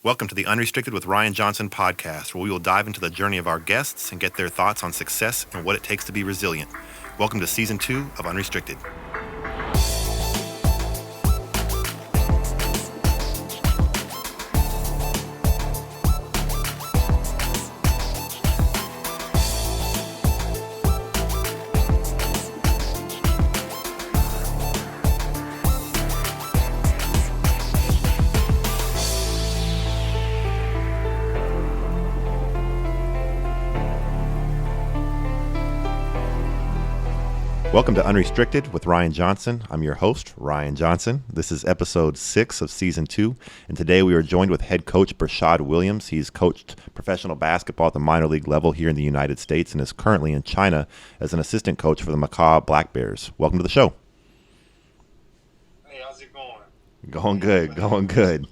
Welcome to the Unrestricted with Ryan Johnson podcast, where we will dive into the journey of our guests and get their thoughts on success and what it takes to be resilient. Welcome to Season 2 of Unrestricted. Welcome to Unrestricted with Ryan Johnson. I'm your host, Ryan Johnson. This is episode 6 of season 2, and today we are joined with head coach Burshaud Williams. He's coached professional basketball at the minor league level here in the United States and is currently in China as an assistant coach for the Macau Black Bears. Welcome to the show. Hey, how's it going? Going good.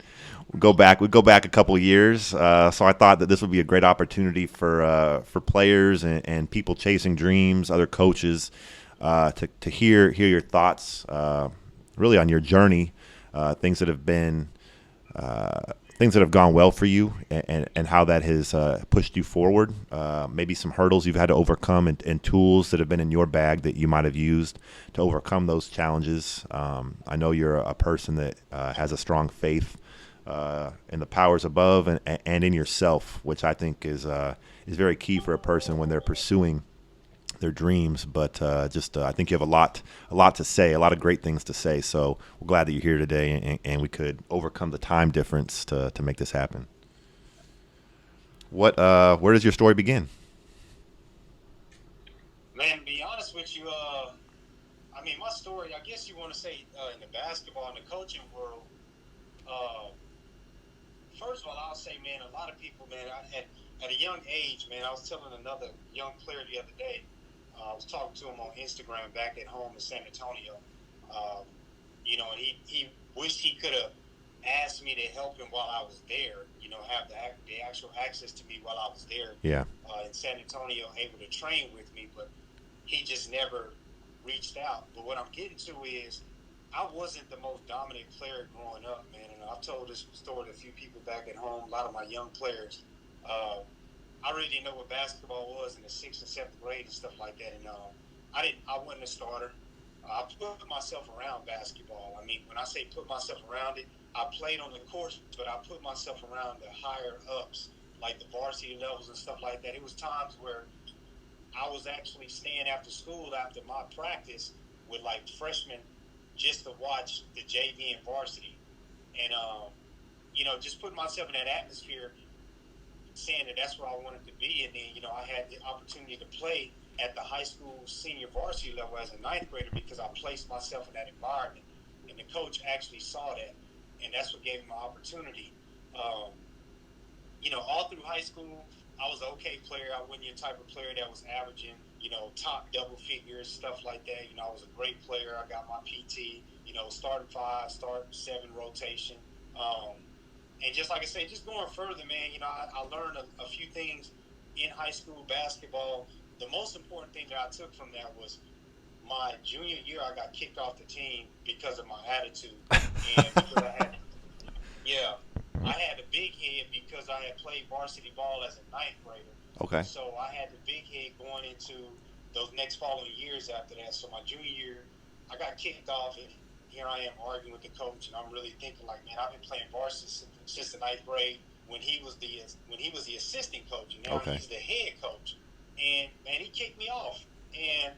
We go back a couple of years, so I thought that this would be a great opportunity for players and people chasing dreams, other coaches, to hear your thoughts, really on your journey, things that have gone well for you, and how that has pushed you forward. Maybe some hurdles you've had to overcome, and tools that have been in your bag that you might have used to overcome those challenges. I know you're a person that has a strong faith in the powers above and in yourself, which I think is very key for a person when they're pursuing their dreams. But I think you have a lot to say, a lot of great things to say. So we're glad that you're here today, and we could overcome the time difference to make this happen. Where does your story begin? Man, to be honest with you, my story, I guess you want to say in the basketball and the coaching world, first of all, I'll say, man, a lot of people, man, at a young age, man, I was telling another young player the other day, I was talking to him on Instagram back at home in San Antonio, and he wished he could have asked me to help him while I was there, have the actual access to me while I was there in San Antonio, able to train with me, but he just never reached out. But what I'm getting to is I wasn't the most dominant player growing up, man, and I've told this story to a few people back at home, a lot of my young players. I really didn't know what basketball was in the 6th and 7th grade and stuff like that, and I wasn't a starter. I put myself around basketball. I mean, when I say put myself around it, I played on the court, but I put myself around the higher ups, like the varsity levels and stuff like that. It was times where I was actually staying after school after my practice with like freshmen just to watch the JV and varsity, and just putting myself in that atmosphere, saying that that's where I wanted to be. And then I had the opportunity to play at the high school senior varsity level as a 9th grader because I placed myself in that environment, and the coach actually saw that, and that's what gave me my opportunity. All through high school, I was an okay player. I wasn't your type of player that was averaging, top double figures, stuff like that. I was a great player. I got my PT, starting 5, starting 7 rotation. And just like I say, just going further, man, I learned a few things in high school basketball. The most important thing that I took from that was my junior year, I got kicked off the team because of my attitude. And because I had a big head because I had played varsity ball as a 9th grader. Okay. So I had the big head going into those next following years after that. So my junior year, I got kicked off, and here I am arguing with the coach, and I'm really thinking like, man, I've been playing varsity since the 9th grade when he was the assistant coach, and now he's the head coach. And man, he kicked me off, and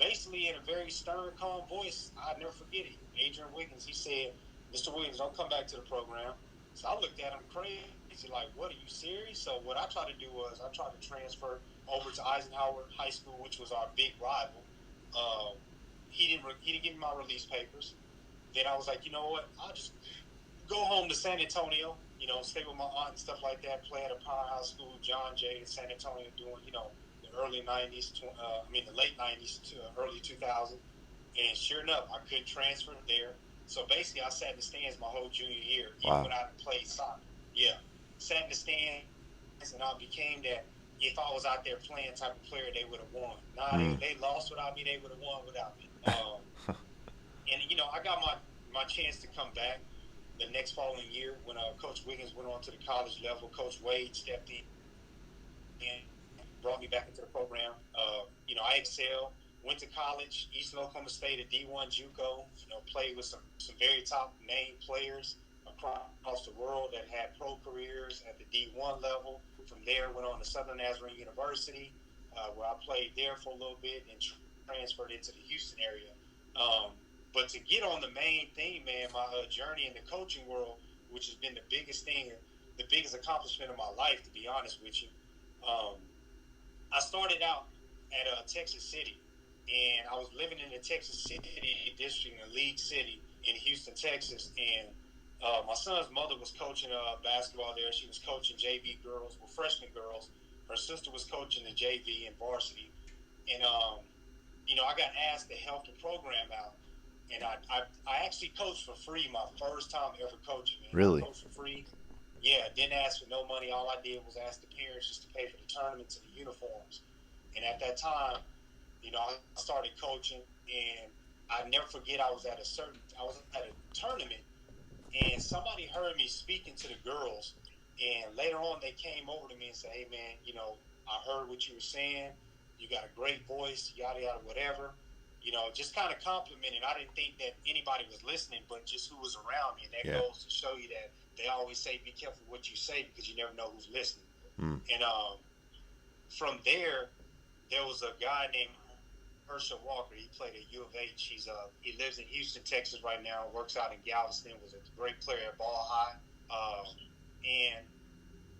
basically in a very stern, calm voice, I'll never forget it. Adrian Wiggins, he said, "Mr. Williams, don't come back to the program." So I looked at him crazy, like, what, are you serious? So what I tried to do was I tried to transfer over to Eisenhower High School, which was our big rival. He didn't give me my release papers. Then I was like, you know what? I'll just go home to San Antonio, stay with my aunt and stuff like that, play at a powerhouse school, John Jay in San Antonio, doing, the early 90s, the late 90s to early 2000s. And sure enough, I could transfer there. So basically, I sat in the stands my whole junior year, even when I played soccer. Yeah, sat in the stands, and I became that. If I was out there playing type of player, they would have won. They lost without me. They would have won without me. And I got my chance to come back. the next following year when Coach Wiggins went on to the college level. Coach Wade stepped in and brought me back into the program. I excelled. Went to college, Eastern Oklahoma State, a D1 JUCO. Played with some very top name players across the world that had pro careers at the D1 level. From there, went on to Southern Nazarene University, where I played there for a little bit and transferred into the Houston area. But to get on the main thing, man, my journey in the coaching world, which has been the biggest thing, the biggest accomplishment of my life, to be honest with you. I started out at Texas City, and I was living in the Texas City district in League City in Houston, Texas. And my son's mother was coaching basketball there. She was coaching JV girls, well, freshman girls. Her sister was coaching the JV and varsity. And I got asked to help the program out. And I actually coached for free my first time ever coaching. Man. Really? I coached for free. Yeah, didn't ask for no money. All I did was ask the parents just to pay for the tournaments and the uniforms. And at that time, I started coaching, and I never forget I was at a tournament, and somebody heard me speaking to the girls, and later on they came over to me and said, "Hey man, I heard what you were saying. You got a great voice, yada yada, whatever." Just kind of complimenting. I didn't think that anybody was listening, but just who was around me. And that goes to show you that they always say, "Be careful what you say because you never know who's listening." And from there was a guy named Burshaud Walker. He played at U of H. He lives in Houston, Texas right now. Works out in Galveston. Was a great player at Ball High. And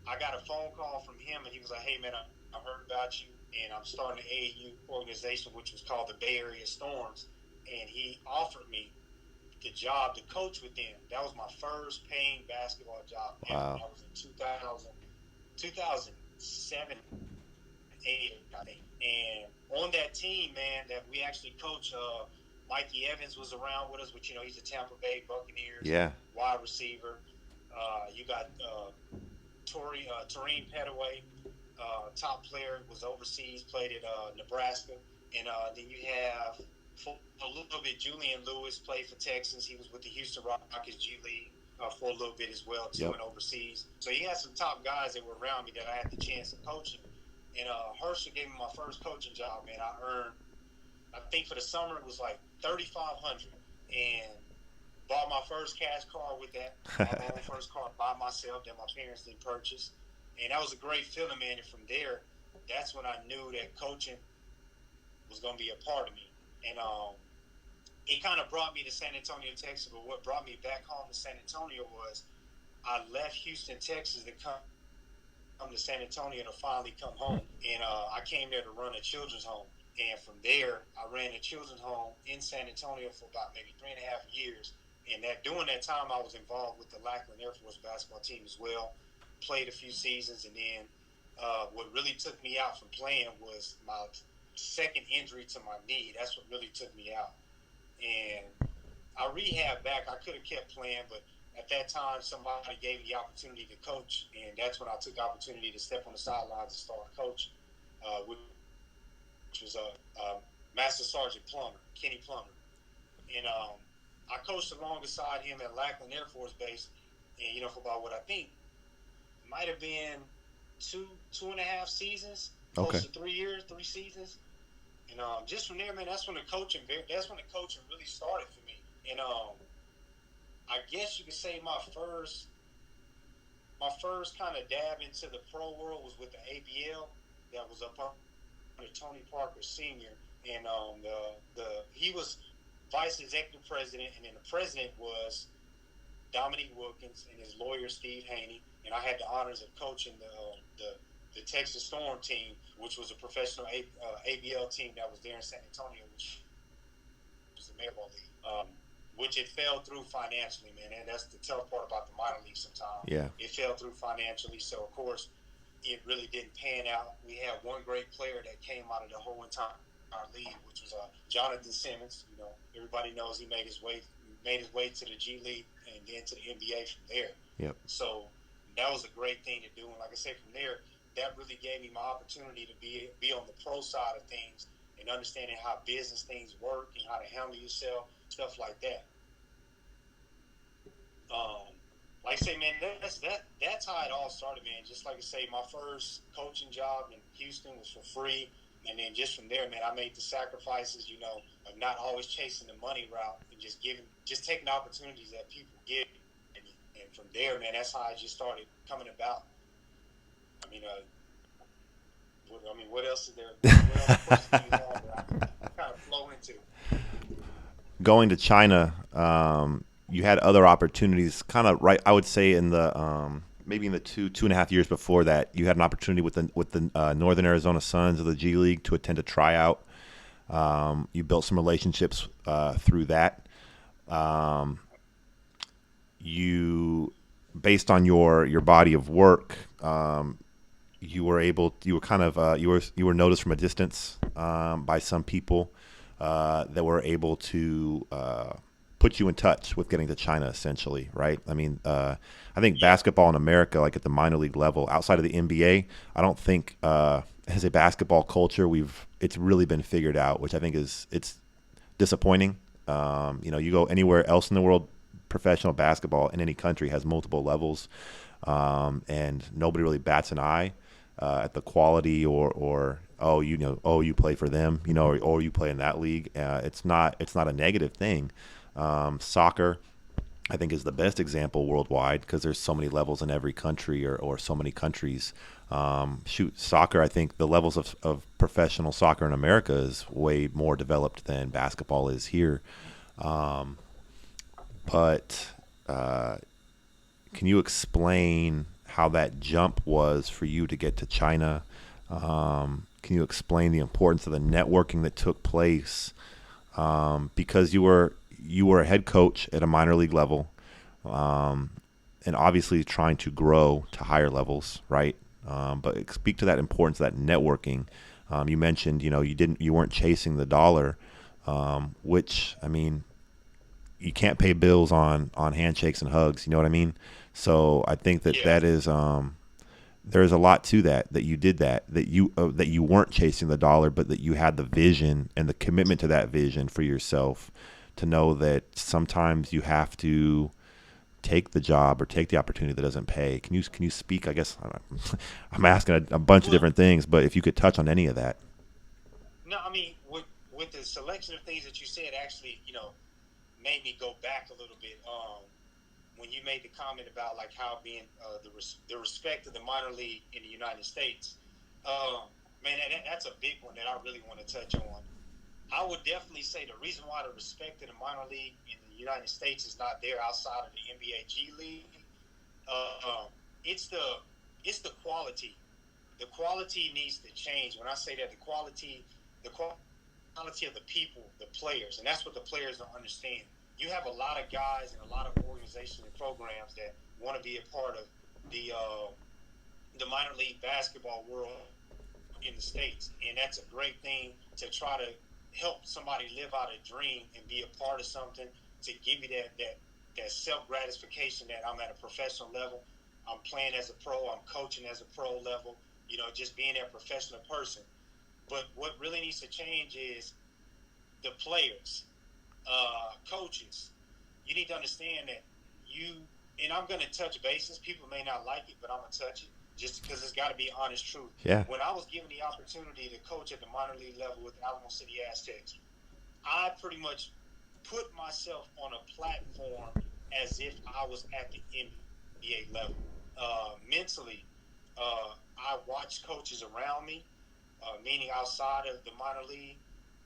I got a phone call from him, and he was like, "Hey man, I heard about you, and I'm starting an AAU organization, which was called the Bay Area Storms." And he offered me the job to coach with them. That was my first paying basketball job ever. Wow. That was in 2007, 8, I think. And on that team, man, that we actually coached, Mikey Evans was around with us, which, he's a Tampa Bay Buccaneers wide receiver. You got Tareem Petaway, top player, was overseas, played at Nebraska. And then you have, for a little bit, Julian Lewis played for Texans. He was with the Houston Rockets G League for a little bit as well, too, and overseas. So he had some top guys that were around me that I had the chance of coaching. And Herschel gave me my first coaching job, man. I earned, I think for the summer, it was like $3,500. And bought my first cash car with that. Bought my own first car by myself that my parents didn't purchase. And that was a great feeling, man. And from there, that's when I knew that coaching was going to be a part of me. And it kind of brought me to San Antonio, Texas. But what brought me back home to San Antonio was I left Houston, Texas to come to San Antonio to finally come home. And I came there to run a children's home. And from there, I ran a children's home in San Antonio for about maybe 3.5 years. And during that time, I was involved with the Lackland Air Force basketball team as well. Played a few seasons, and then what really took me out from playing was my second injury to my knee. That's what really took me out. And I rehabbed back. I could have kept playing, but at that time, somebody gave me the opportunity to coach, and that's when I took the opportunity to step on the sidelines and start coaching, which was Master Sergeant Plummer, Kenny Plummer. And I coached alongside him at Lackland Air Force Base, and for about what I think might have been 2.5 seasons, close to 3 seasons. And just from there, man, that's when the coaching really started for me. And I guess you could say my first kind of dab into the pro world was with the ABL. That was up under Tony Parker Sr. And he was vice executive president, and then the president was Dominique Wilkins and his lawyer Steve Haney. And I had the honors of coaching the Texas Storm team, which was a professional ABL team that was there in San Antonio, which was the Mayor League. Which it fell through financially, man. And that's the tough part about the minor league sometimes. Yeah. It fell through financially, so of course it really didn't pan out. We had one great player that came out of the whole entire league, which was Jonathan Simmons. Everybody knows he made his way to the G League and then to the NBA from there. Yep. So that was a great thing to do. And like I said, from there, that really gave me my opportunity to be on the pro side of things and understanding how business things work and how to handle yourself, stuff like that. like I say, man, that's how it all started, man. Just like I say, my first coaching job in Houston was for free, and then just from there, man, I made the sacrifices, of not always chasing the money route and just taking opportunities that people give, and from there, man, that's how I just started coming about. I mean, what else is there? What else questions do you have that I can kind of flow into? Going to China, you had other opportunities, kind of right. I would say in the maybe in the 2.5 years before that, you had an opportunity with the Northern Arizona Suns of the G League to attend a tryout. You built some relationships through that. Um, you, based on your body of work, you were kind of you were noticed from a distance by some people that were able to put you in touch with getting to China, essentially, right? I mean, I think Yeah, basketball in America, like at the minor league level, outside of the NBA, I don't think as a basketball culture it's really been figured out, which I think it's disappointing. You go anywhere else in the world, professional basketball in any country has multiple levels, and nobody really bats an eye at the quality or oh you play for them, or you play in that league. It's not a negative thing. Soccer, I think, is the best example worldwide because there's so many levels in every country or so many countries. Soccer, I think the levels of professional soccer in America is way more developed than basketball is here. Um, but can you explain how that jump was for you to get to China? Can you explain the importance of the networking that took place? Because you were a head coach at a minor league level, um, and obviously trying to grow to higher levels, right? But speak to that importance of that networking. You mentioned, you weren't chasing the dollar, which, I mean, you can't pay bills on handshakes and hugs. You know what I mean? So I think that yeah, that is there's a lot to that you did that you weren't chasing the dollar, but that you had the vision and the commitment to that vision for yourself to know that sometimes you have to take the job or take the opportunity that doesn't pay. Can you speak? I guess I'm asking a bunch of well, different things, but if you could touch on any of that. no, I mean, with the selection of things that you said, actually, made me go back a little bit. When you made the comment about like how being the respect of the minor league in the United States, um, man, that's a big one that I really want to touch on. I would definitely say the reason why the respect of the minor league in the United States is not there outside of the NBA G League. Uh, it's the quality. The quality needs to change. When I say that, the quality of the people, the players, and that's what the players don't understand. You have a lot of guys and a lot of organizations and programs that want to be a part of the minor league basketball world in the states, and that's a great thing to try to help somebody live out a dream and be a part of something to give you that self gratification that I'm at a professional level. I'm playing as a pro. I'm coaching as a pro level. Just being a professional person. But what really needs to change is the players, coaches. You need to understand that you and I'm going to touch bases. People may not like it, but I'm going to touch it just because it's got to be honest truth. Yeah. When I was given the opportunity to coach at the minor league level with the Alamo City Aztecs, I pretty much put myself on a platform as if I was at the NBA level. Mentally, I watched coaches around me, meaning outside of the minor league.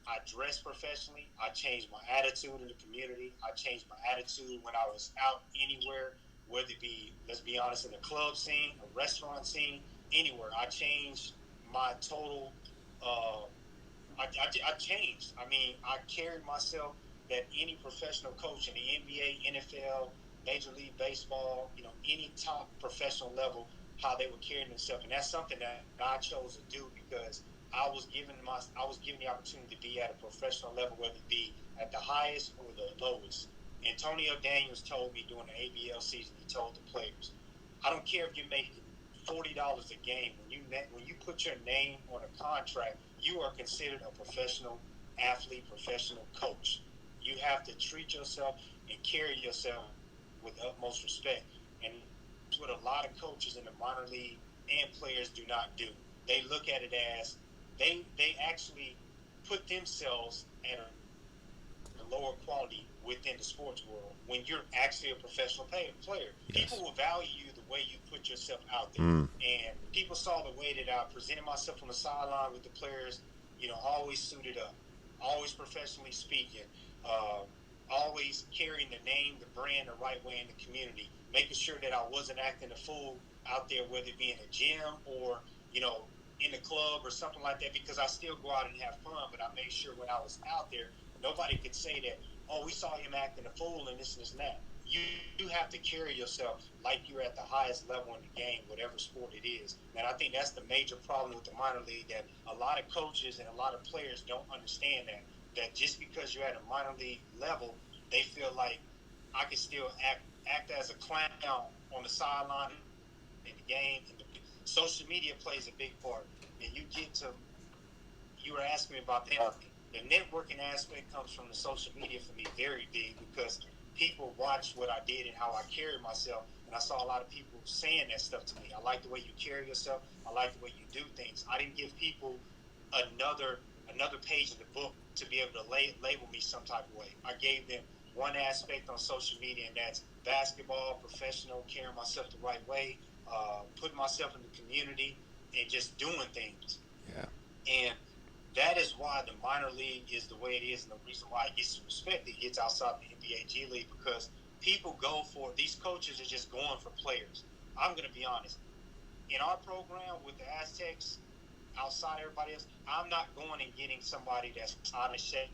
I dressed professionally. I changed my attitude in the community. I changed my attitude when I was out anywhere, whether it be, let's be honest, in the club scene, a restaurant scene, anywhere. I changed my total. Uh, I changed. I mean, I carried myself that any professional coach in the NBA, NFL, Major League Baseball, any top professional level, how they were carrying themselves, and that's something that I chose to do because I was given the opportunity to be at a professional level, whether it be at the highest or the lowest. Antonio Daniels told me during the ABL season, he told the players, I don't care if you're making $40 a game. When you put your name on a contract, you are considered a professional athlete, professional coach. You have to treat yourself and carry yourself with utmost respect. And that's what a lot of coaches in the minor league and players do not do. They look at it as they actually put themselves at a lower quality within the sports world when you're actually a professional player. Yes. People will value you the way you put yourself out there. And people saw the way that I presented myself on the sideline with the players, always suited up, always professionally speaking, always carrying the name, the brand the right way in the community, making sure that I wasn't acting a fool out there, whether it be in a gym or, in the club or something like that, because I still go out and have fun, but I made sure when I was out there, nobody could say that, oh, we saw him acting a fool and this and this and that. You have to carry yourself like you're at the highest level in the game, whatever sport it is. And I think that's the major problem with the minor league, that a lot of coaches and a lot of players don't understand that just because you're at a minor league level, they feel like I can still act as a clown on the sideline in the game. And social media plays a big part. And you were asking me about that. The networking aspect comes from the social media for me very big, because people watch what I did and how I carried myself, and I saw a lot of people saying that stuff to me. I like the way you carry yourself. I like the way you do things. I didn't give people another page of the book to be able to label me some type of way. I gave them one aspect on social media, and that's basketball, professional, carrying myself the right way, putting myself in the community, and just doing things. Yeah. And that is why the minor league is the way it is, and the reason why it gets some respect, it gets outside the NBA G League, because people go for, these coaches are just going for players. I'm going to be honest. In our program with the Aztecs, outside everybody else, I'm not going and getting somebody that's out of shape,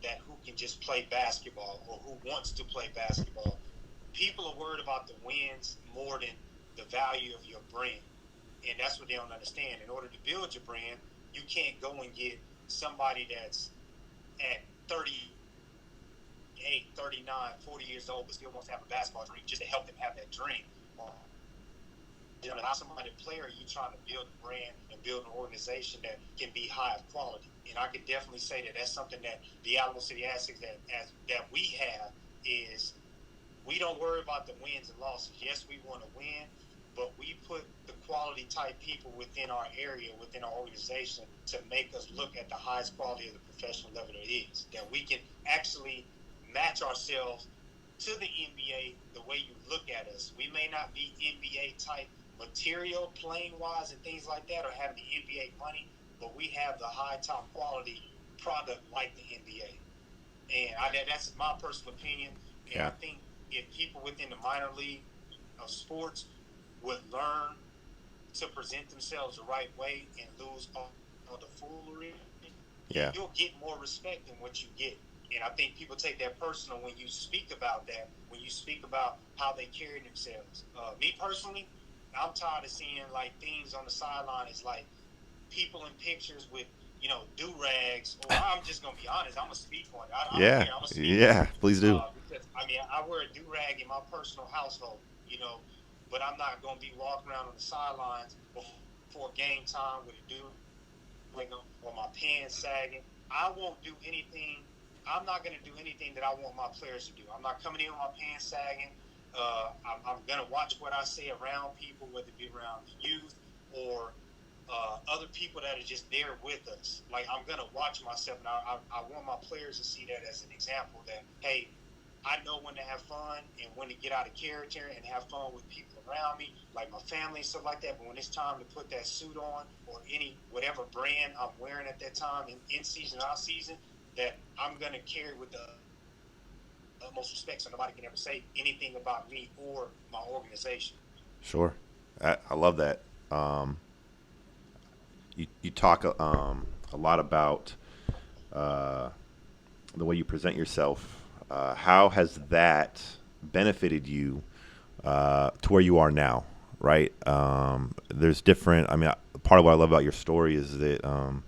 that who can just play basketball or who wants to play basketball. People are worried about the wins more than the value of your brand. And that's what they don't understand. In order to build your brand, you can't go and get somebody that's at 38, 39, 40 years old but still wants to have a basketball dream just to help them have that dream. Allow somebody to play, or you trying to build a brand and build an organization that can be high of quality. And I could definitely say that that's something that the Alamo City Aztecs that we have is, we don't worry about the wins and losses. Yes, we want to win, but we put the quality type people within our area, within our organization, to make us look at the highest quality of the professional level it is. That we can actually match ourselves to the NBA the way you look at us. We may not be NBA type material, playing wise and things like that, or having the NBA money, but we have the high top quality product like the NBA. And that's my personal opinion. And Yeah. I think if people within the minor league of sports would learn to present themselves the right way and lose all the foolery, Yeah. you'll get more respect than what you get. And I think people take that personal when you speak about that, when you speak about how they carry themselves. Me personally, I'm tired of seeing like things on the sideline is like people in pictures with, do-rags, or I'm just going to be honest, I'm going to speak on it. I don't care, I'm going to speak Yeah. Please do. because, I wear a do-rag in my personal household, but I'm not going to be walking around on the sidelines before game time with a do-rag or my pants sagging. I won't do anything. I'm not going to do anything that I want my players to do. I'm not coming in with my pants sagging. I'm going to watch what I say around people, whether it be around the youth or other people that are just there with us. Like, I'm going to watch myself, and I want my players to see that as an example that, hey, I know when to have fun and when to get out of character and have fun with people around me, like my family and stuff like that. But when it's time to put that suit on, or whatever brand I'm wearing at that time, in season, out season, that I'm going to carry with the utmost respect, so nobody can ever say anything about me or my organization. Sure. I love that. You talk a lot about the way you present yourself. How has that benefited you to where you are now? Right. There's different. Part of what I love about your story is that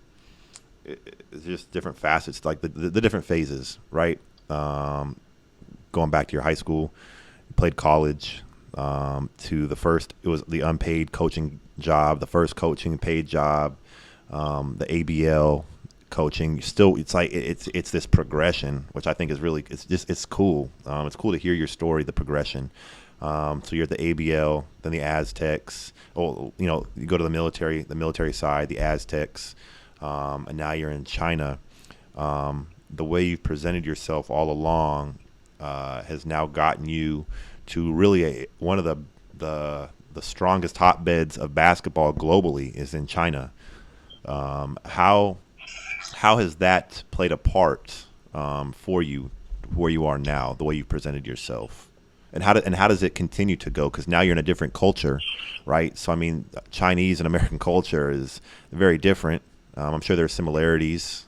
it's just different facets, like the different phases. Right. Going back to your high school, you played college. To the first, it was the unpaid coaching job, the first coaching paid job, the ABL coaching. Still, it's like it's this progression, which I think is really it's cool. It's cool to hear your story, the progression. So you're at the ABL, then the Aztecs. Oh, you go to the military side, the Aztecs, and now you're in China. The way you've presented yourself all along has now gotten you to really one of the strongest hotbeds of basketball globally is in China. How has that played a part for you where you are now, the way you presented yourself, and how does it continue to go? Because now you're in a different culture, right? So I mean, Chinese and American culture is very different. I'm sure there's similarities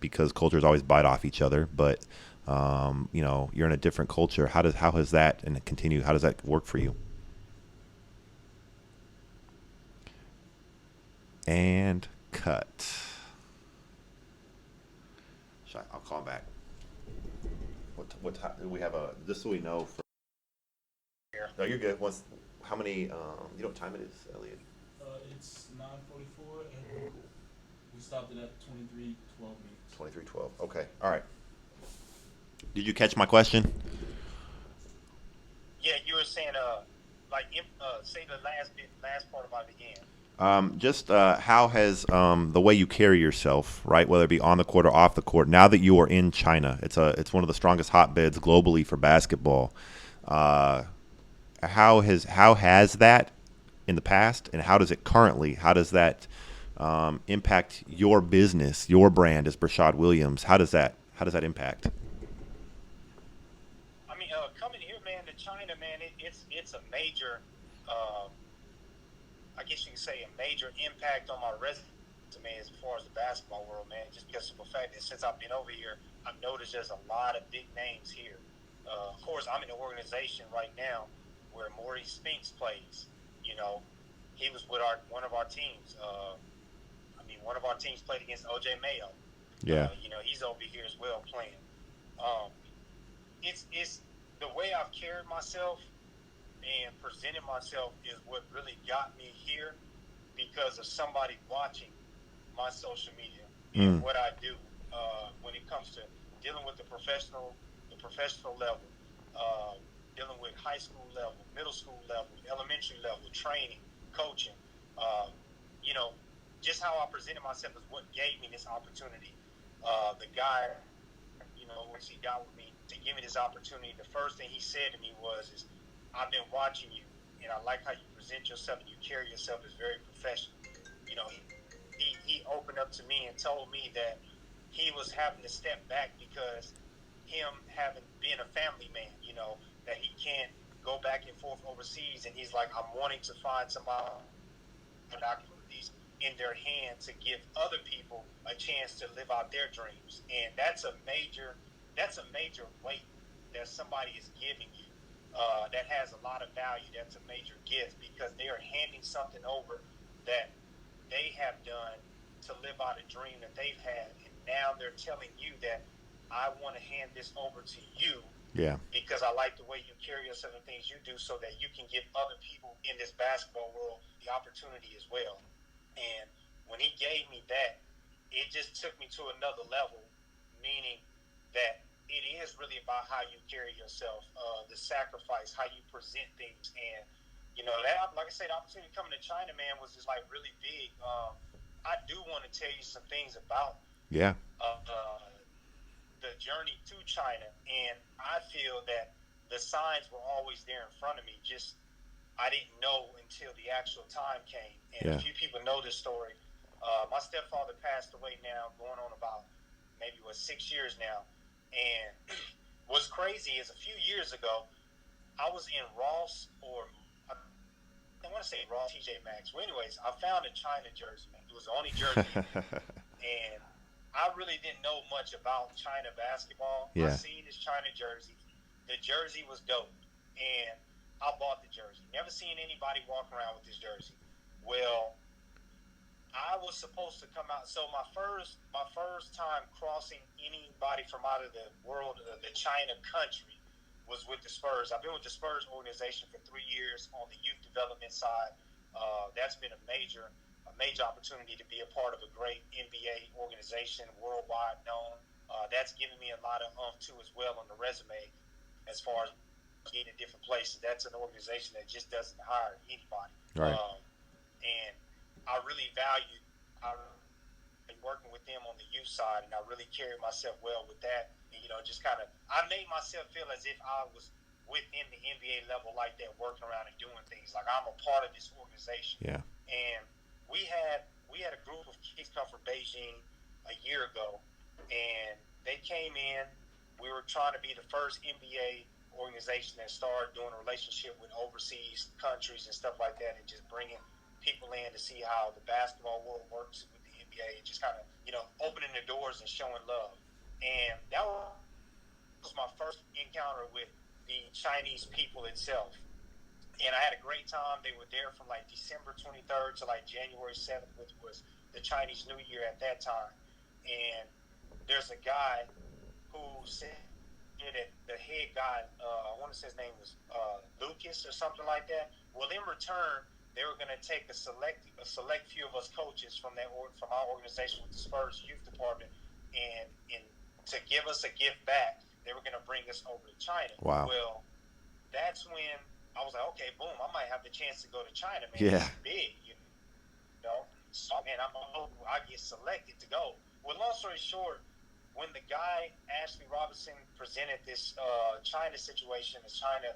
because cultures always bite off each other, but you're in a different culture. How has that and continue? How does that work for you? And cut. I'll call back. What time do we have a just so we know for Here. no you're good. Once how many you know what time it is, Elliot? It's 9:44, and we stopped it at 23:12 minutes. 23:12. Okay. All right. Did you catch my question? Yeah, you were saying, say the last part about it again. Just how has the way you carry yourself, right, whether it be on the court or off the court, now that you are in China, it's one of the strongest hotbeds globally for basketball. Uh, how has that in the past, and how does it currently? How does that impact your business, your brand as Burshaud Williams? How does that impact? I mean, coming here, man, to China, man, it's a major, uh, I guess you can say, a major impact on my resume as far as the basketball world, man. Just because of the fact that since I've been over here, I've noticed there's a lot of big names here. Of course, I'm in an organization right now where Maurice Spinks plays. You know, he was with one of our teams. One of our teams played against OJ Mayo. Yeah. He's over here as well playing. Um, it's the way I've carried myself and presented myself is what really got me here because of somebody watching my social media and Mm. what I do when it comes to dealing with the professional level, uh, dealing with high school level, middle school level, elementary level, training, coaching. Uh, you know, just how I presented myself is what gave me this opportunity. The guy, once he got with me to give me this opportunity, the first thing he said to me is I've been watching you, and I like how you present yourself and you carry yourself as very professional. He opened up to me and told me that he was having to step back because him having been a family man, that he can't go back and forth overseas, and he's like, I'm wanting to find somebody with opportunities in their hand to give other people a chance to live out their dreams, and that's a major weight that somebody is giving you. That has a lot of value. That's a major gift because they are handing something over that they have done to live out a dream that they've had, and now they're telling you that I want to hand this over to you Yeah. because I like the way you carry yourself and things you do, so that you can give other people in this basketball world the opportunity as well. And when he gave me that, it just took me to another level, meaning that it is really about how you carry yourself, the sacrifice, how you present things, and that, like I said, the opportunity coming to China, man, was just like really big. I do want to tell you some things about Yeah. the journey to China, and I feel that the signs were always there in front of me. Just I didn't know until the actual time came. And a Yeah. few people know this story. My stepfather passed away now, going on about maybe 6 years now. And what's crazy is a few years ago, I was in Ross I want to say Ross TJ Maxx. Well, anyways, I found a China jersey. It was the only jersey in there. And I really didn't know much about China basketball. I Yeah. seen this China jersey. The jersey was dope, and I bought the jersey. Never seen anybody walk around with this jersey. Well, I was supposed to come out. So my first time crossing anybody from out of the world, the China country, was with the Spurs. I've been with the Spurs organization for 3 years on the youth development side. That's been a major opportunity to be a part of a great NBA organization, worldwide known. That's given me a lot of too as well on the resume, as far as getting in different places. That's an organization that just doesn't hire anybody. Right. And I really value working with them on the youth side, and I really carried myself well with that. And, just kind of, I made myself feel as if I was within the NBA level like that, working around and doing things. Like I'm a part of this organization. Yeah. And we had a group of kids come from Beijing a year ago, and they came in. We were trying to be the first NBA organization that started doing a relationship with overseas countries and stuff like that, and just bringing people in to see how the basketball world works with the NBA, and just kind of opening the doors and showing love. And that was my first encounter with the Chinese people itself. And I had a great time. They were there from like December 23rd to like January 7th, which was the Chinese New Year at that time. And there's a guy who said that the head guy, I want to say his name was Lucas or something like that. Well, in return, they were going to take a select few of us coaches from our organization with the Spurs youth department, and to give us a gift back, they were going to bring us over to China. Wow. Well, that's when I was like, okay, boom, I might have the chance to go to China, man. Yeah. It's big, So, man, I get selected to go. Well, long story short, when the guy, Ashley Robinson, presented this China situation, this China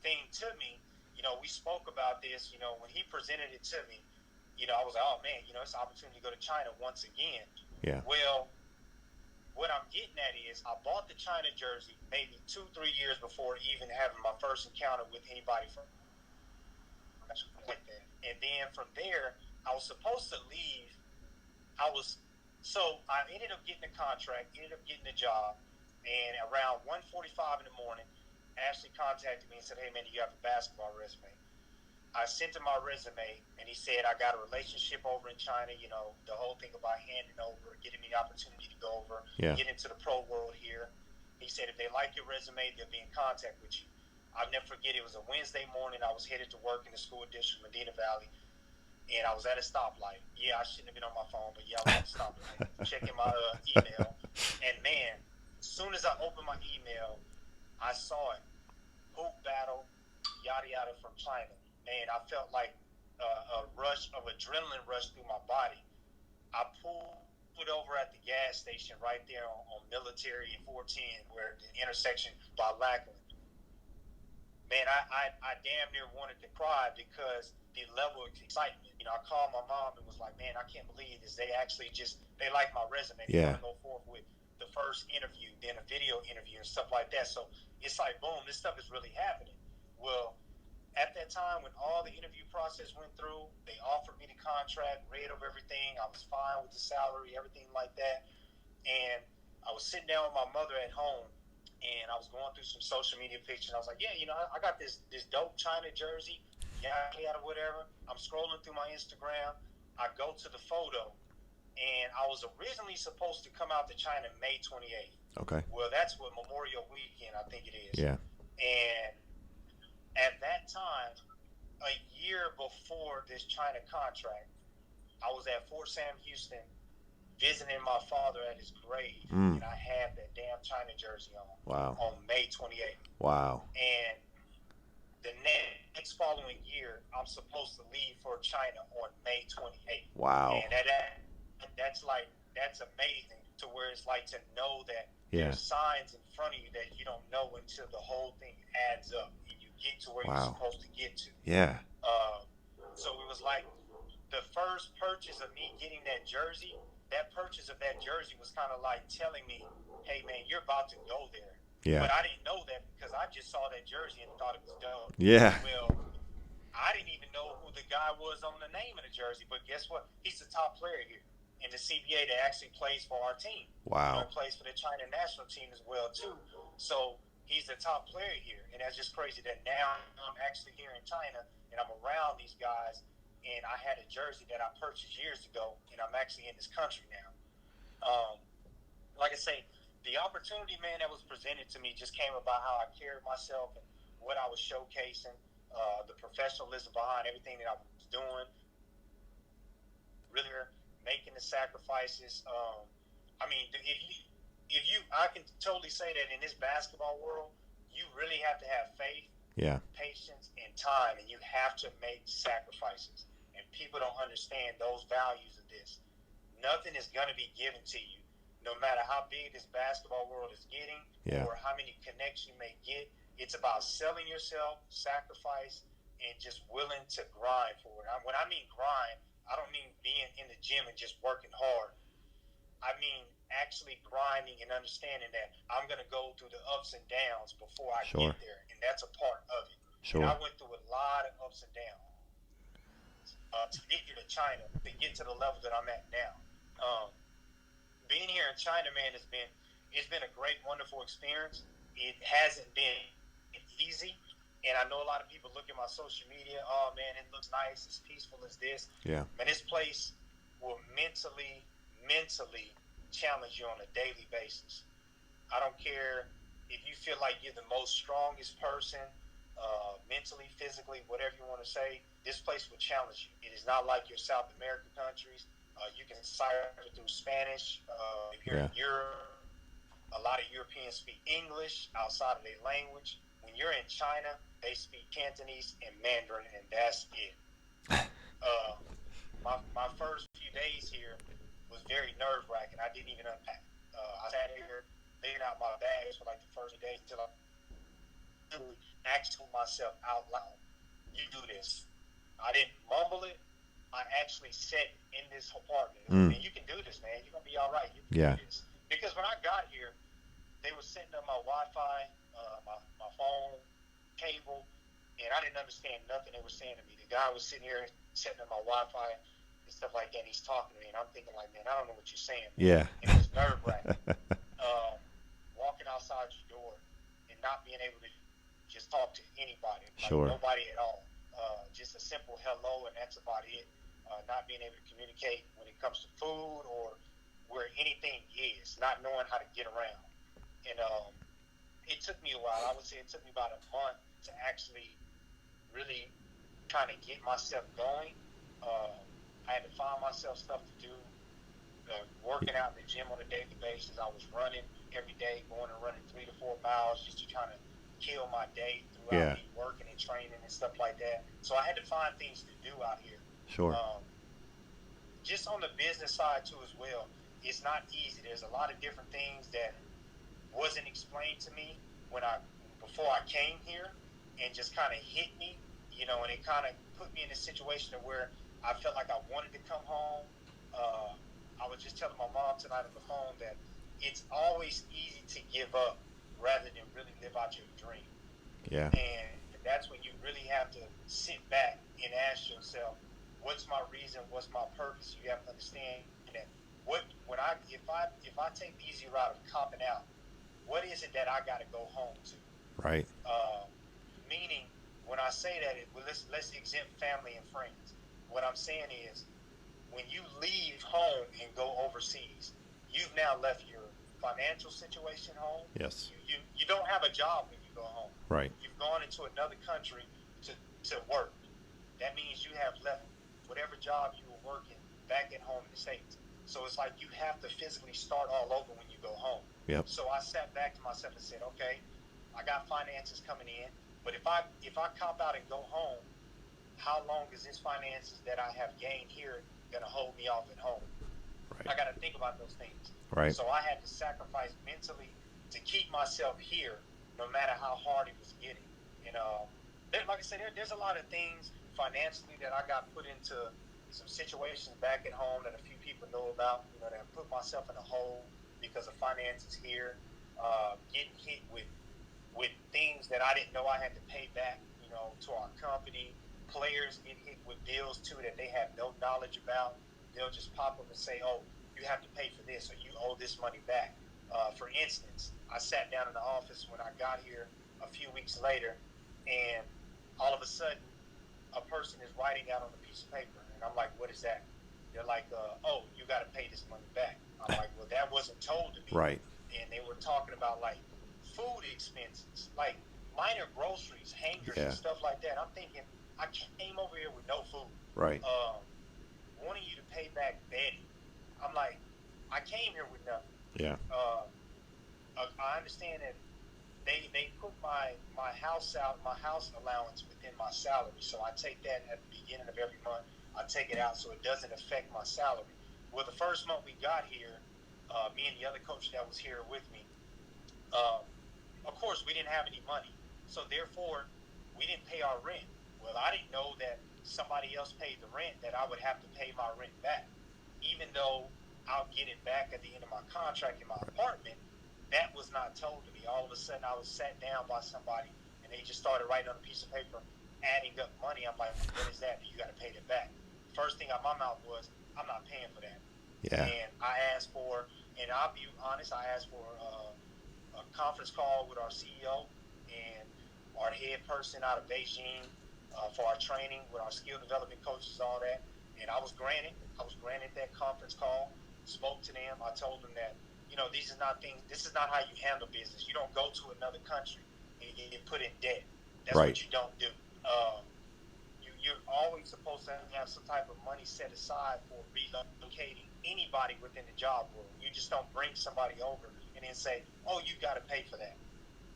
thing to me, we spoke about this, when he presented it to me, I was like, oh, man, it's an opportunity to go to China once again. Yeah. Well, what I'm getting at is I bought the China jersey maybe 2-3 years before even having my first encounter with anybody from like that. And then from there, I was supposed to leave. So I ended up getting a contract, ended up getting a job, and around 1:45 in the morning, Ashley contacted me and said, hey, man, do you have a basketball resume? I sent him my resume, and he said, I got a relationship over in China, the whole thing about handing over, getting me the opportunity to go over, get into the pro world here. He said, if they like your resume, they'll be in contact with you. I'll never forget, it was a Wednesday morning. I was headed to work in the school district, Medina Valley, and I was at a stoplight. Yeah, I shouldn't have been on my phone, but yeah, I was at a stoplight, checking my email. And, man, as soon as I opened my email, I saw it. Hoop battle, yada, yada, from China. Man, I felt like a rush of adrenaline rush through my body. I pulled over at the gas station right there on Military and 410, where the intersection by Lackland. Man, I damn near wanted to cry because the level of excitement. I called my mom and was like, man, I can't believe this. They actually they like my resume. They want to go forth with the first interview, then a video interview and stuff like that. So it's like, boom, this stuff is really happening. Well, at that time, when all the interview process went through, they offered me the contract, read over everything. I was fine with the salary, everything like that. And I was sitting down with my mother at home, and I was going through some social media pictures. I was like, yeah, I got this dope China jersey, yada, whatever. I'm scrolling through my Instagram. I go to the photo, and I was originally supposed to come out to China May 28th. Okay. Well, that's what Memorial Weekend, I think it is. Yeah. And at that time, a year before this China contract, I was at Fort Sam Houston visiting my father at his grave, and I had that damn China jersey on. Wow. On May 28th. Wow. And the next following year, I'm supposed to leave for China on May 28th. Wow. And that's amazing, to where it's like to know that there's signs in front of you that you don't know until the whole thing adds up and you get to where you're supposed to get to. Yeah. So it was like the first purchase of me getting that jersey. That purchase of that jersey was kind of like telling me, hey, man, you're about to go there. Yeah. But I didn't know that because I just saw that jersey and thought it was dope. Yeah. Well, I didn't even know who the guy was on the name of the jersey. But guess what? He's the top player here in the CBA that actually plays for our team. Wow. He plays for the China national team as well, too. So he's the top player here. And that's just crazy that now I'm actually here in China and I'm around these guys. And I had a jersey that I purchased years ago, and I'm actually in this country now. Like I say, the opportunity, man, that was presented to me just came about how I carried myself and what I was showcasing, the professionalism behind everything that I was doing, really making the sacrifices. I mean, I can totally say that in this basketball world, you really have to have faith, Yeah. patience, and time, and you have to make sacrifices. And people don't understand those values of this. Nothing is going to be given to you, no matter how big this basketball world is getting Yeah. or how many connects you may get. It's about selling yourself, sacrifice, and just willing to grind for it. When I mean grind, I don't mean being in the gym and just working hard. I mean actually grinding and understanding that I'm going to go through the ups and downs before I Sure. get there, and that's a part of it. And Sure. I went through a lot of ups and downs to get here to China, to get to the level that I'm at now. Being here in China, man, it's been a great, wonderful experience. It hasn't been easy, and I know a lot of people look at my social media. Oh man, it looks nice. It's peaceful as this. Yeah. Man, this place will mentally challenge you on a daily basis. I don't care if you feel like you're the most strongest person, mentally, physically, whatever you want to say. This place will challenge you. It is not like your South American countries. You can cipher through Spanish. If you're Yeah. in Europe, a lot of Europeans speak English outside of their language. When you're in China, they speak Cantonese and Mandarin, and that's it. My first few days here was very nerve wracking. I didn't even unpack. I sat here laying out my bags for like the first days until I literally actually told myself out loud, "You do this." I didn't mumble it. I actually said it in this apartment. Man, you can do this, man. You're gonna be all right. You can Yeah. do this. Because when I got here, they were setting up my Wi-Fi, my phone cable, and I didn't understand nothing they were saying to me. The guy was sitting here setting up my Wi-Fi and stuff like that. And he's talking to me, and I'm thinking like, man, I don't know what you're saying. Yeah. It was nerve wracking. Walking outside your door and not being able to just talk to anybody, like Sure. nobody at all. Just a simple hello, and that's about it. Not being able to communicate when it comes to food or where anything is, not knowing how to get around. And it took me a while. I would say it took me about a month to actually really kind of get myself going. I had to find myself stuff to do. Working out in the gym on a daily basis. I was running every day, going and running 3 to 4 miles just to try to kill my day throughout me working and training and stuff like that. So I had to find things to do out here. Sure. Just on the business side too as well, it's not easy. There's a lot of different things that wasn't explained to me before I came here, and just kind of hit me, and it kind of put me in a situation where I felt like I wanted to come home. I was just telling my mom tonight on the phone that it's always easy to give up rather than really live out your dream. Yeah. And that's when you really have to sit back and ask yourself, what's my reason? What's my purpose? You have to understand that if I take the easy route of copping out, what is it that I got to go home to? Right. Meaning, when I say that, let's exempt family and friends. What I'm saying is, when you leave home and go overseas, you've now left your financial situation home. Yes. You don't have a job when you go home. Right. You've gone into another country to work. That means you have left whatever job you were working back at home in the States. So it's like you have to physically start all over when you go home. Yep. So I sat back to myself and said, okay, I got finances coming in, but if I cop out and go home, how long is this finances that I have gained here going to hold me off at home? Right. I got to think about those things. Right. So I had to sacrifice mentally to keep myself here, no matter how hard it was getting. And like I said, there's a lot of things financially that I got put into some situations back at home that a few people know about. That I put myself in a hole because of finances here, getting hit with things that I didn't know I had to pay back. To our company. Players get hit with bills too that they have no knowledge about. They'll just pop up and say, "Oh, you have to pay for this, or you owe this money back." For instance, I sat down in the office when I got here a few weeks later, and all of a sudden, a person is writing out on a piece of paper, and I'm like, "What is that?" They're like, "Oh, you got to pay this money back." I'm like, "Well, that wasn't told to me." Right. And they were talking about like food expenses, like minor groceries, hangers, and stuff like that. I'm thinking, I came over here with no food. Right. Wanting you to pay back bedding. I'm like, I came here with nothing. Yeah. I understand that they put my house allowance within my salary. So I take that at the beginning of every month. I take it out so it doesn't affect my salary. Well, the first month we got here, me and the other coach that was here with me, uh, of course we didn't have any money, so therefore we didn't pay our rent. Well, I didn't know that somebody else paid the rent, that I would have to pay my rent back, even though I'll get it back at the end of my contract in my apartment. That was not told to me. All of a sudden, I was sat down by somebody, and they just started writing on a piece of paper, adding up money. I'm like, what is that? You got to pay it back. First thing out my mouth was, I'm not paying for that. Yeah. And I asked for, and I'll be honest, I asked for a conference call with our CEO and our head person out of Beijing for our training with our skill development coaches, all that. And I was granted that conference call, spoke to them. I told them that, these are not things, this is not how you handle business. You don't go to another country and you get put in debt. That's Right. what you don't do. You're always supposed to have some type of money set aside for relocating anybody within the job world. You just don't bring somebody over and then say, oh, you've got to pay for that.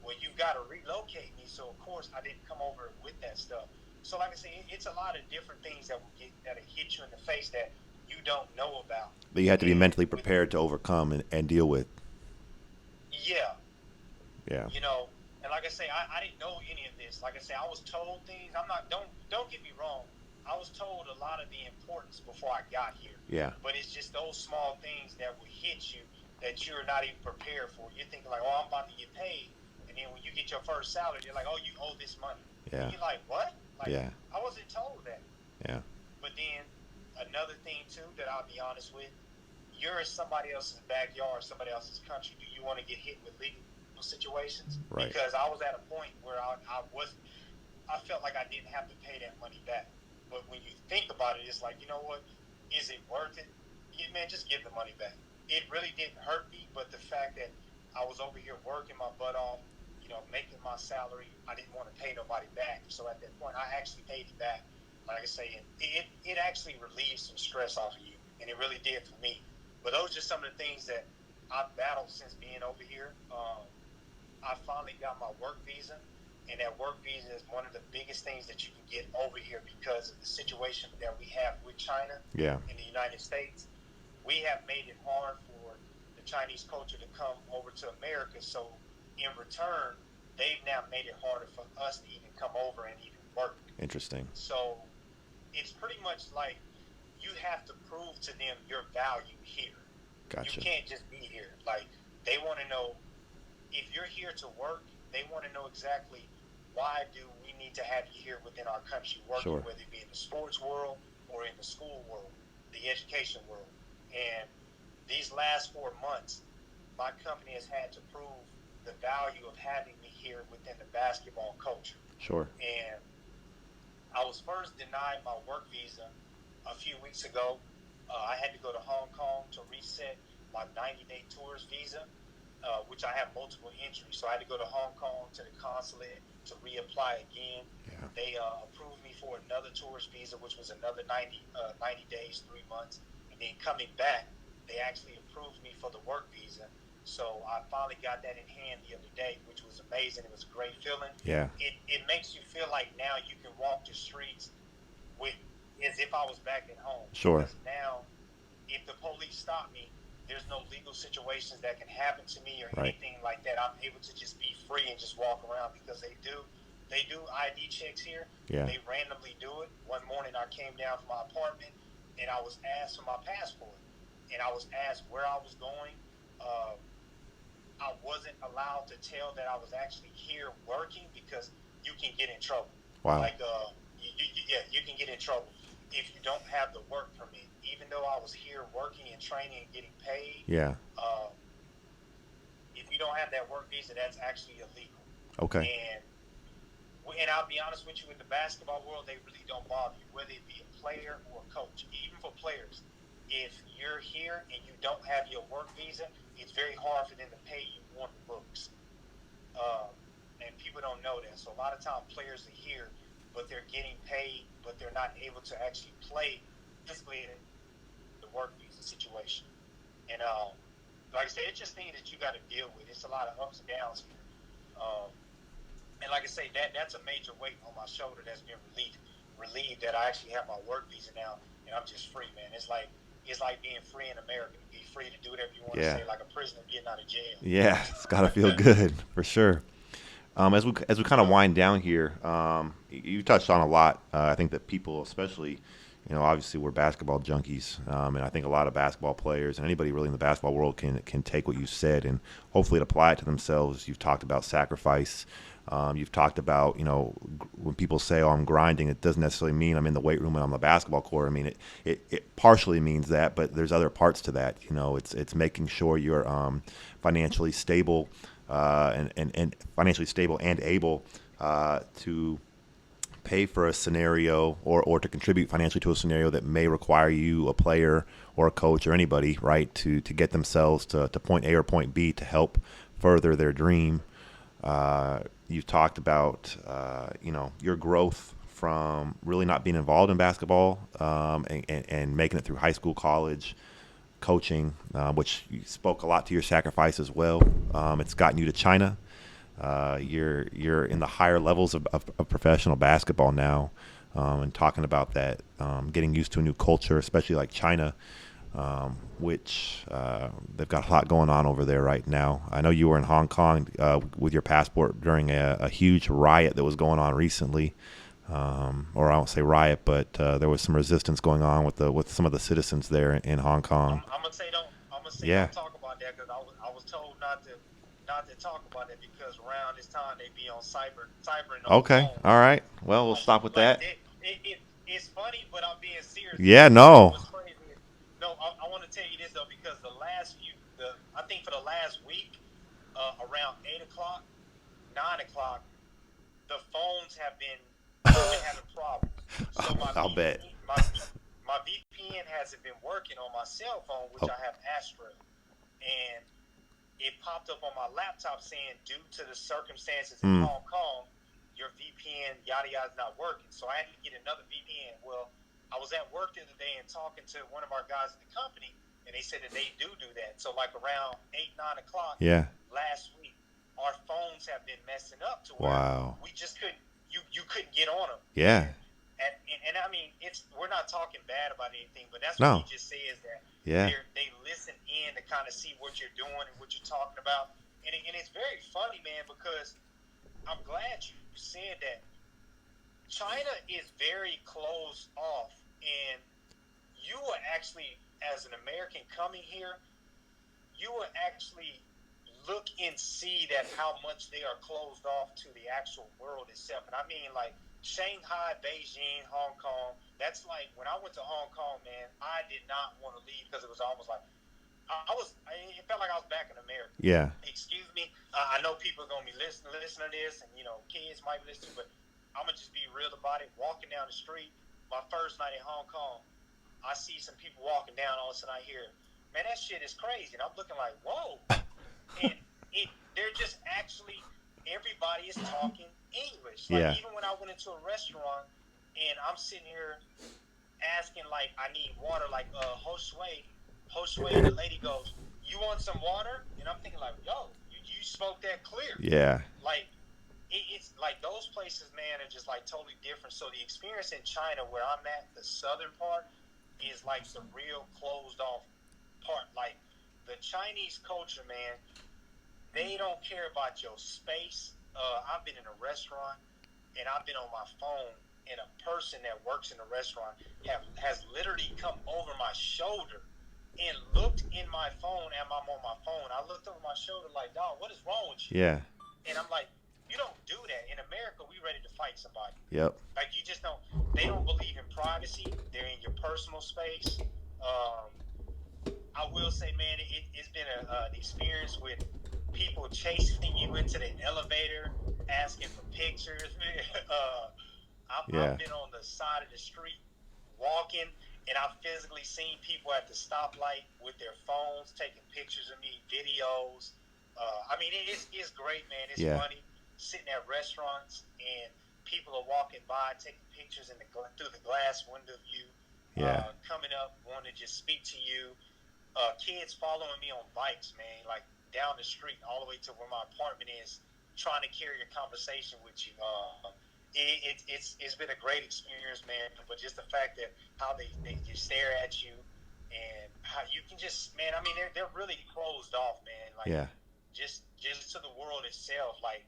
Well, you've got to relocate me, so of course I didn't come over with that stuff. So like I say, it's a lot of different things that'll hit you in the face that you don't know about. But you have to be mentally prepared to overcome and deal with. Yeah. Yeah. And like I say, I didn't know any of this. Like I say, I was told things. Don't get me wrong. I was told a lot of the importance before I got here. Yeah. But it's just those small things that will hit you that you're not even prepared for. You're thinking like, oh, I'm about to get paid. And then when you get your first salary, they're like, oh, you owe this money. Yeah. And you're like, what? Like, yeah. I wasn't told that. Yeah. But then another thing, too, that I'll be honest with, you're in somebody else's backyard, somebody else's country. Do you want to get hit with legal situations? Right. Because I was at a point where I felt like I didn't have to pay that money back. But when you think about it, it's like, you know what? Is it worth it? Yeah, man, just give the money back. It really didn't hurt me, but the fact that I was over here working my butt off, making my salary, I didn't want to pay nobody back. So at that point, I actually paid it back. Like I say, it actually relieved some stress off of you, and it really did for me. But those are just some of the things that I've battled since being over here. I finally got my work visa, and that work visa is one of the biggest things that you can get over here because of the situation that we have with China in the United States. We have made it hard for the Chinese culture to come over to America, so in return, they've now made it harder for us to even come over and even work. Interesting. So it's pretty much like you have to prove to them your value here. Gotcha. You can't just be here. Like, they want to know, if you're here to work, they want to know exactly why do we need to have you here within our country working, Sure. whether it be in the sports world or in the school world, the education world. And these last 4 months, my company has had to prove the value of having me here within the basketball culture. Sure. And I was first denied my work visa a few weeks ago. I had to go to Hong Kong to reset my 90-day tourist visa, which I have multiple injuries. So I had to go to Hong Kong to the consulate to reapply again. Yeah. They approved me for another tourist visa, which was another 90 days, 3 months. And then coming back, they actually approved me for the work visa. So I finally got that in hand the other day, which was amazing. It was a great feeling. Yeah. It makes you feel like now you can walk the streets with as if I was back at home. Sure. Because now, if the police stop me, there's no legal situations that can happen to me or Right. anything like that. I'm able to just be free and just walk around because they do ID checks here. Yeah. They randomly do it. One morning I came down from my apartment and I was asked for my passport, and I was asked where I was going. I wasn't allowed to tell that I was actually here working because you can get in trouble. Wow. Like, you can get in trouble if you don't have the work permit. Even though I was here working and training and getting paid, Yeah. if you don't have that work visa, that's actually illegal. Okay. And I'll be honest with you, in the basketball world, they really don't bother you, whether it be a player or a coach. Even for players, if you're here and you don't have your work visa, it's very hard for them to pay you on the books. And people don't know that. So a lot of times players are here, but they're getting paid, but they're not able to actually play physically in the work visa situation. And like I said, it's just things that you got to deal with. It's a lot of ups and downs here. And like I say, that's a major weight on my shoulder that's been relieved that I actually have my work visa now, and I'm just free, man. It's like being free in America, to be free to do whatever you want to Yeah. say, like a prisoner getting out of jail. Yeah, it's got to feel good for sure. As we kind of Yep. wind down here, you touched on a lot. I think that people, especially, obviously we're basketball junkies, and I think a lot of basketball players and anybody really in the basketball world can take what you said and hopefully apply it to themselves. You've talked about sacrifice. You've talked about, when people say, "Oh, I'm grinding," it doesn't necessarily mean I'm in the weight room and on the basketball court. I mean, it partially means that, but there's other parts to that. It's making sure you're financially stable, and financially stable and able to pay for a scenario or to contribute financially to a scenario that may require you, a player or a coach or anybody, right, to get themselves to point A or point B to help further their dream. You've talked about, your growth from really not being involved in basketball, and making it through high school, college, coaching, which you spoke a lot to your sacrifice as well. It's gotten you to China. You're in the higher levels of professional basketball now, and talking about that, getting used to a new culture, especially like China, which they've got a lot going on over there right now. I know you were in Hong Kong with your passport during a huge riot that was going on recently. Or I won't say riot, but there was some resistance going on with some of the citizens there in Hong Kong. I'm gonna say don't. I'm gonna say Yeah. don't talk about that because I was told not to talk about it because around this time they be on cybering on the Okay. phone. All right. Well, we'll stop with Like that. it's funny, but I'm being serious. Yeah. And No. what's crazy is, no, I want to tell you this though because I think for the last week, around 8 o'clock, 9 o'clock, the phones have been I've been having problems. So I'll bet. My VPN hasn't been working on my cell phone, which Oh. I have Astra, and it popped up on my laptop saying, due to the circumstances in Hong Kong, your VPN yada yada is not working. So I had to get another VPN. Well, I was at work the other day and talking to one of our guys at the company, and they said that they do that. So like around 8, 9 o'clock Yeah. last week, our phones have been messing up to where Wow. we just couldn't. You couldn't get on them. Yeah. And I mean, we're not talking bad about anything, but that's what No. he just says that Yeah. they listen in to kind of see what you're doing and what you're talking about, and it's very funny, man, because I'm glad you said that. China is very closed off, and you will actually, as an American coming here, you will actually look and see that how much they are closed off to the actual world itself. And I mean, like Shanghai, Beijing, Hong Kong. That's like when I went to Hong Kong, man. I did not want to leave because it was almost like it felt like I was back in America. Yeah. Excuse me. I know people are gonna be listening to this, and kids might be listening, but I'm gonna just be real about it. Walking down the street, my first night in Hong Kong, I see some people walking down. All of a sudden, I hear, "Man, that shit is crazy," and I'm looking like, "Whoa!" And they're just actually everybody is talking English. Like Yeah. even when I went into a restaurant and I'm sitting here asking like I need water, like Ho Shui, and the lady goes, "You want some water?" And I'm thinking like, "Yo, you spoke that clear." Yeah. Like it's like those places, man, are just like totally different. So the experience in China, where I'm at, the southern part, is like the real closed off part. Like the Chinese culture, man, they don't care about your space. I've been in a restaurant and I've been on my phone, and a person that works in the restaurant has literally come over my shoulder and looked in my phone, and I'm on my phone. I looked over my shoulder like, "Dog, what is wrong with you?" Yeah. And I'm like, "You don't do that. In America, we ready to fight somebody. Yep. Like you just don't." They don't believe in privacy. They're in your personal space. I will say, man, it's been an experience with people chasing you into the elevator, asking for pictures. Yeah. I've been on the side of the street walking, and I've physically seen people at the stoplight with their phones taking pictures of me, videos. I mean, it's great, man. It's Yeah. funny sitting at restaurants and people are walking by taking pictures through the glass window view. Yeah. Coming up, wanting to just speak to you. Kids following me on bikes, man, like down the street all the way to where my apartment is. trying to carry a conversation with you. It's been a great experience, man. But just the fact that how they just stare at you, and how you can just, man. I mean, they're really closed off, man. Like Yeah. just to the world itself. Like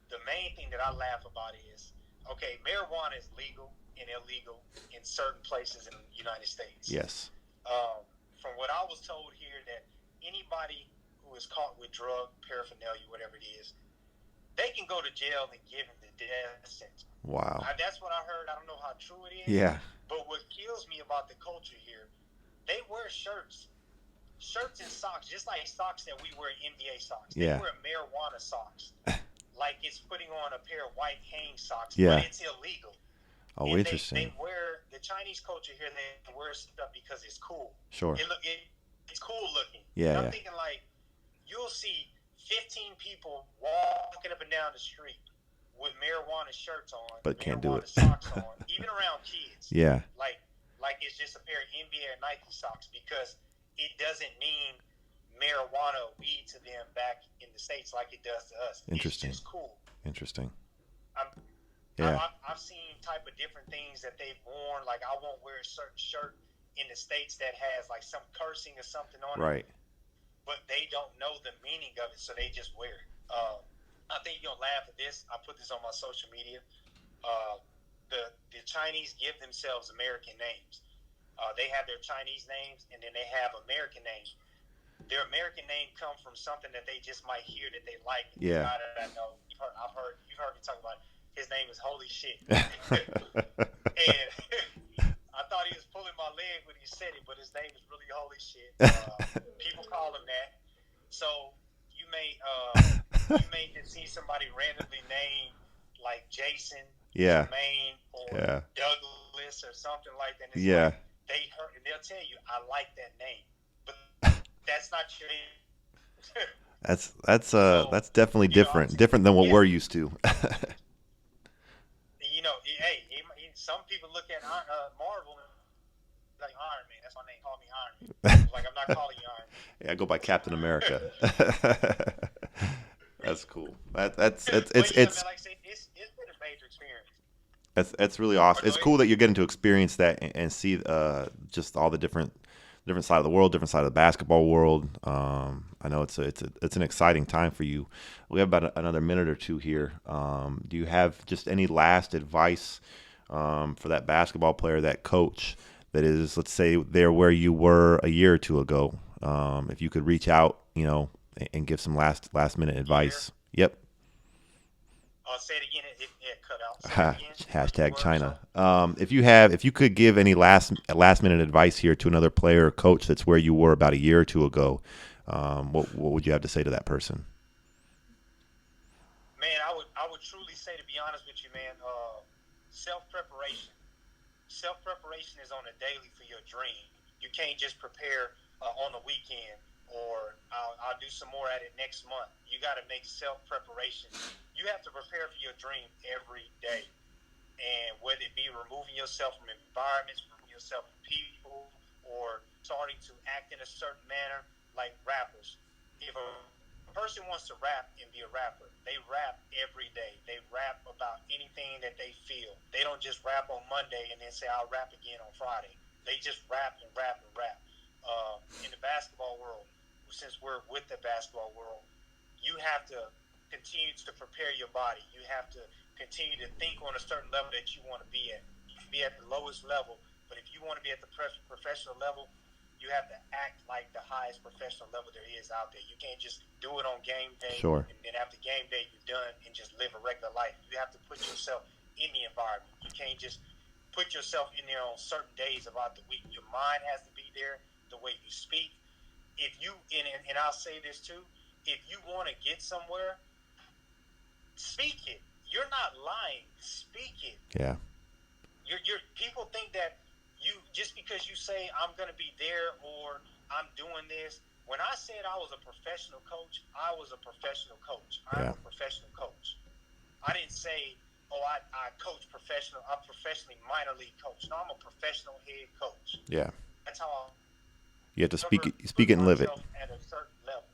the main thing that I laugh about is, okay, marijuana is legal and illegal in certain places in the United States. Yes. From what I was told here, that anybody who is caught with drug paraphernalia, whatever it is, they can go to jail and give them the death sentence. Wow. That's what I heard. I don't know how true it is. Yeah. But what kills me about the culture here, they wear shirts and socks, just like socks that we wear NBA socks. They Yeah. wear marijuana socks. Like it's putting on a pair of white Hanes socks, Yeah. but it's illegal. Oh, And interesting. They wear the Chinese culture here. They wear stuff because it's cool. Sure. It's cool looking. Yeah. And I'm thinking like you'll see 15 people walking up and down the street with marijuana shirts on, but can't do it. Socks on, even around kids. Yeah. Like it's just a pair of NBA or Nike socks, because it doesn't mean marijuana or weed to them back in the States like it does to us. Interesting. It's just cool. Interesting. Yeah. I've seen type of different things that they've worn. Like I won't wear a certain shirt in the States that has like some cursing or something on it. Right. But they don't know the meaning of it, so they just wear it. I think you're gonna laugh at this. I put this on my social media. The Chinese give themselves American names. They have their Chinese names, and then they have American names. Their American name come from something that they just might hear that they like. Yeah. I know. You've heard me talk about it. His name is Holy Shit. And I thought he was pulling my leg when he said it, but his name is really Holy Shit. People call him that. So you may just see somebody randomly named like Jason, Yeah. Jermaine, or Yeah. Douglas or something like that. And it's Yeah. like they'll tell you, I like that name, but that's not your name. That's definitely different. Different than what we're used to. Hey, some people look at Marvel like Iron Man. That's my name. Call me Iron Man. Like I'm not calling you Iron Man. Yeah, I go by Captain America. That's cool. It's Like I say, it's been a major experience. That's really awesome. It's cool that you're getting to experience that and see just all the different side of the world, different side of the basketball world. I know it's an exciting time for you. We have about another minute or two here. Do you have just any last advice for that basketball player, that coach that is, let's say, they're where you were a year or two ago? If you could reach out, and give some last minute advice. Yep. Say it again. It cut out. Hashtag China. If you could give any last minute advice here to another player or coach that's where you were about a year or two ago, what would you have to say to that person? Man, I would truly say, to be honest with you, man, self-preparation. Self-preparation is on a daily for your dream. You can't just prepare on the weekend, or I'll do some more at it next month. You got to make self-preparation. You have to prepare for your dream every day. And whether it be removing yourself from environments, removing yourself from people, or starting to act in a certain manner, like rappers. If a person wants to rap and be a rapper, they rap every day. They rap about anything that they feel. They don't just rap on Monday and then say, I'll rap again on Friday. They just rap and rap and rap. In the basketball world, since we're with the basketball world, you have to continue to prepare your body. You have to continue to think on a certain level that you want to be at. You can be at the lowest level, but if you want to be at the professional level, you have to act like the highest professional level there is out there. You can't just do it on game day, Sure. and then after game day you're done and just live a regular life. You have to put yourself in the environment. You can't just put yourself in there on certain days about the week. Your mind has to be there, the way you speak. If you, and I'll say this too, if you want to get somewhere, speak it. You're not lying. Speak it. Yeah. You're people think that you, just because you say I'm going to be there or I'm doing this. When I said I was a professional coach, I was a professional coach. I'm a professional coach. I didn't say, I coach professional. I'm professionally minor league coach. No, I'm a professional head coach. Yeah. That's how You have to speak it and live it. At a certain level.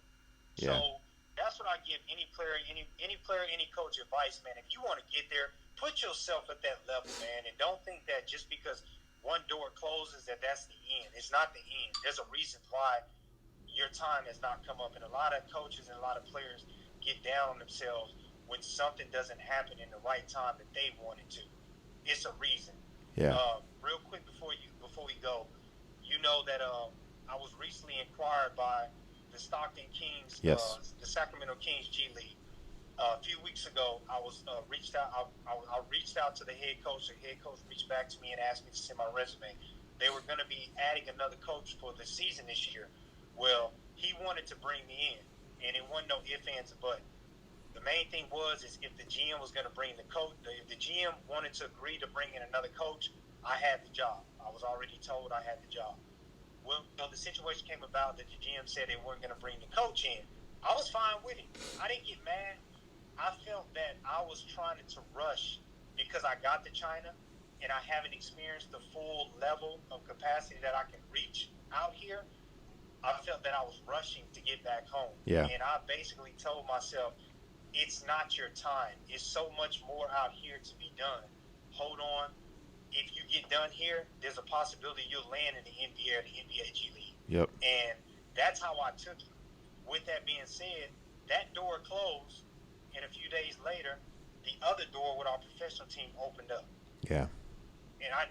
Yeah. So that's what I give any player, any coach advice, man. If you want to get there, put yourself at that level, man, and don't think that just because one door closes that's the end. It's not the end. There's a reason why your time has not come up, and a lot of coaches and a lot of players get down on themselves when something doesn't happen in the right time that they wanted to. It's a reason. Yeah. Real quick before we go, you know that I was recently inquired by the Stockton Kings, Yes. the Sacramento Kings G League. A few weeks ago, I was reached out. I reached out to the head coach. The head coach reached back to me and asked me to send my resume. They were going to be adding another coach for the season this year. Well, he wanted to bring me in, and it wasn't no ifs, ands, or buts. The main thing is if the GM was going to bring the coach, if the GM wanted to agree to bring in another coach, I had the job. I was already told I had the job. Well, the situation came about that the GM said they weren't going to bring the coach in. I was fine with it. I didn't get mad. I felt that I was trying to rush because I got to China and I haven't experienced the full level of capacity that I can reach out here. I felt that I was rushing to get back home. Yeah. And I basically told myself, it's not your time. It's so much more out here to be done. Hold on. If you get done here, there's a possibility you'll land in the NBA or the NBA G League. Yep. And that's how I took it. With that being said, that door closed, and a few days later, the other door with our professional team opened up. Yeah. And I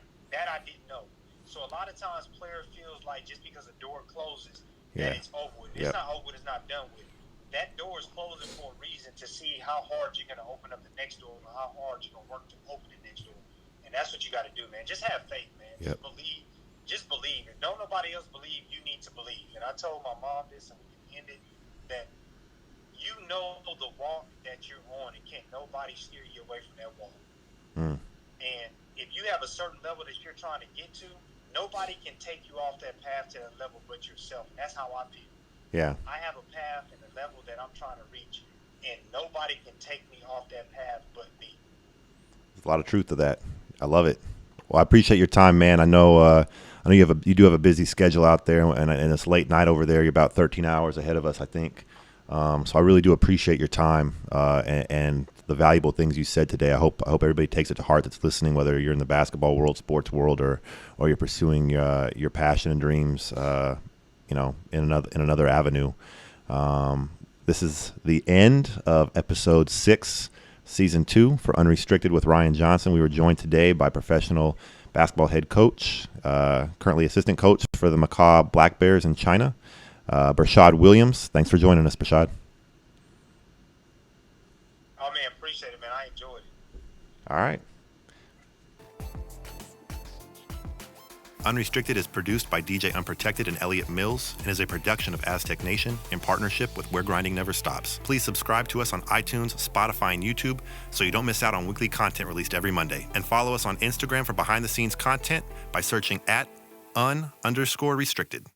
didn't know. So a lot of times, player feels like just because a door closes, that it's over with. It's not over with. It's not done with. That door is closing for a reason, to see how hard you're going to open up the next door or how hard you're going to work to open the next door. And that's what you got to do, man. Just have faith, man. Yep. Just believe. If don't nobody else believe, you need to believe. And I told my mom this, and we can end it, that you know the walk that you're on, and can't nobody steer you away from that walk. And if you have a certain level that you're trying to get to, nobody can take you off that path to that level but yourself. And that's how I feel. Yeah. I have a path and a level that I'm trying to reach, and nobody can take me off that path but me. There's a lot of truth to that. I love it. Well, I appreciate your time, man. I know you do have a busy schedule out there, and it's late night over there. You're about 13 hours ahead of us, I think. So I really do appreciate your time and the valuable things you said today. I hope everybody takes it to heart that's listening, whether you're in the basketball world, sports world, or you're pursuing your passion and dreams, in another avenue. This is the end of episode 6. Season 2 for Unrestricted with Ryan Johnson. We were joined today by professional basketball head coach, currently assistant coach for the Macau Black Bears in China, Burshaud Williams. Thanks for joining us, Burshaud. Oh, man, appreciate it, man. I enjoyed it. All right. Unrestricted is produced by DJ Unprotected and Elliot Mills and is a production of Aztec Nation in partnership with Where Grinding Never Stops. Please subscribe to us on iTunes, Spotify, and YouTube so you don't miss out on weekly content released every Monday. And follow us on Instagram for behind-the-scenes content by searching @un_restricted.